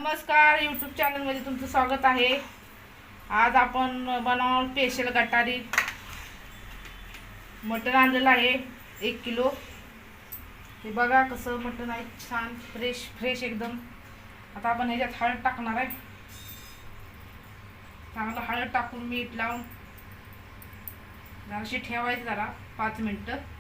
नमस्कार, यूट्यूब चॅनलमध्ये तुमचं स्वागत आहे। आज आपण बनवणार स्पेशल गटारी मटण आणलेलं आहे 1 किलो। हे बघा कसं मटण आहे, छान फ्रेश एकदम। आता आपण ह्याच्यात हळद टाकणार आहे। चांगलं हळद टाकून मीठ लावून जराशी ठेवायचं जरा 5 मिनिटं।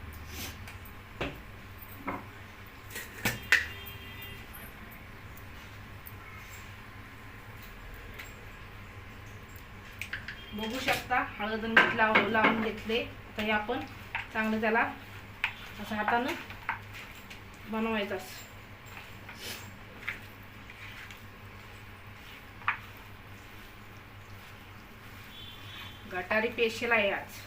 बघू शकता हळद आणि मीठ लावून घेतले। आता हे आपण चांगलं त्याला असं हाताने बनवायचं। गटारी स्पेशल आहे आज।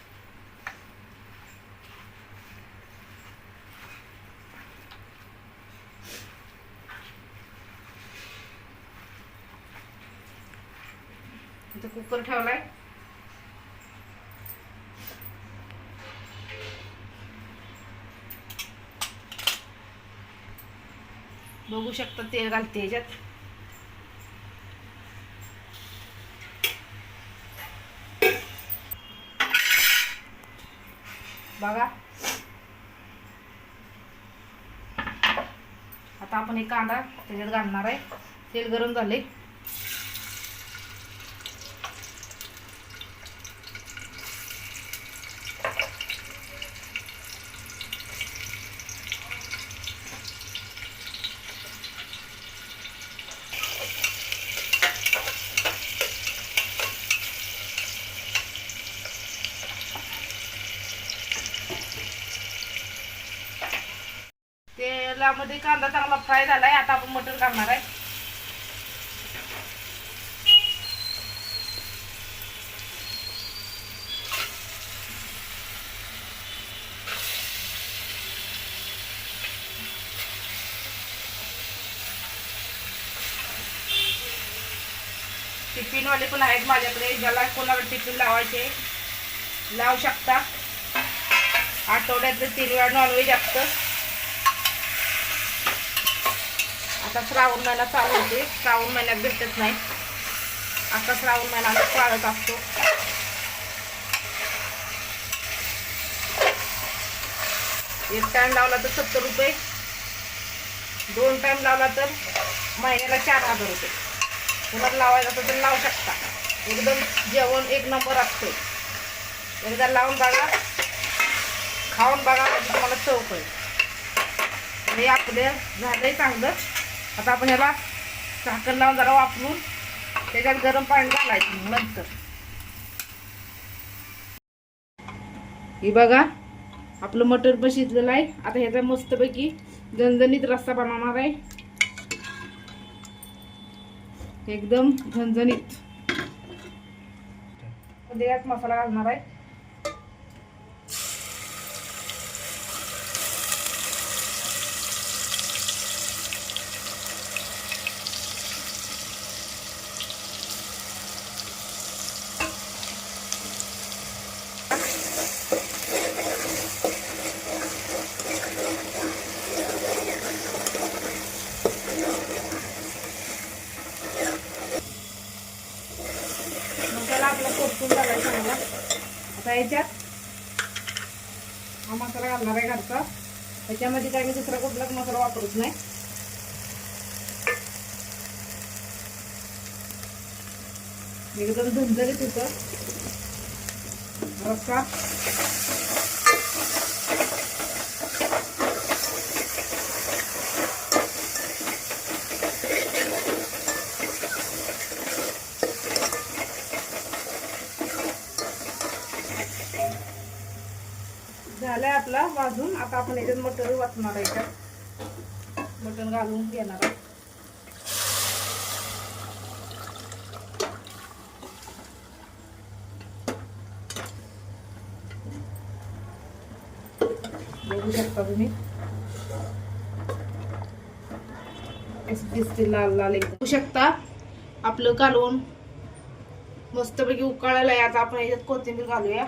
इथं कुकर ठेवलाय। बघू शकता तेल घालते ह्याच्यात। बघा आता आपण एक कांदा त्याच्यात घालणार आहे। तेल गरम झाले। तेलामध्ये कांदा चांगला फ्राय झालाय। आता आपण मटण घालणार आहे। टिफिन वाले पण आहेत माझ्याकडे, ज्याला कोणाला टिफिन लावायचे लावू शकता। आठवड्यातले 3 वेळा नॉनव्हेज असतं। आता श्रावण महिना चालू होते, श्रावण महिन्यात भेटत नाही। आता श्रावण महिना पाळत असतो। एक टाइम लावला तर 70 रुपये, 2 टाइम लावला तर महिन्याला 4000 रुपये। तुम्हाला लावायचं असेल तर लावू शकता। एकदम जेवण 1 नंबर असते। एकदा लावून बघा, खाऊन बघा, म्हणजे तुम्हाला चव कळेल। हे आपले झालंय चांगलं। आता आपण ह्याला झाकण लावून जरा वापरून त्याच्यात गरम पाणी घालायचं। नंतर हे बघा आपलं मटण पण शिजलेलं आहे। आता ह्याचा मस्तपैकी झणझणीत रस्सा बनवणार आहे, एकदम झणझणीत। यात मसाला घालणार आहे। मसाला आपला परतून झालाय चांगला। आता याच्यात हा मसाला घालणार आहे घरचा। त्याच्यामध्ये काही मी दुसरा कुठलाच मसाला वापरत नाही। एकदम झणझणीत होतं रस्सा। झालाय आपला भाजून। आता आपण याच्यात मटण वाटणार आहे। याच्यात मटण घालून घेणार आहे। बघू शकता तुम्ही दिसते लाल लाल एकदम। बघू शकता आपलं कालवण मस्तपैकी उकळायला आहे। आता आपण याच्यात कोथिंबीर घालूया।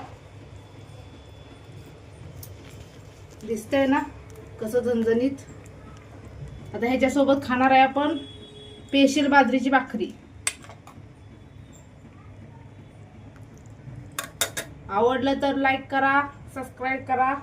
दिसतंय ना कसं झणझणीत। आता ह्याच्यासोबत खाणार आहे आपण स्पेशल बाजरीची भाकरी. आवडलं तर लाईक करा, सबस्क्राईब करा.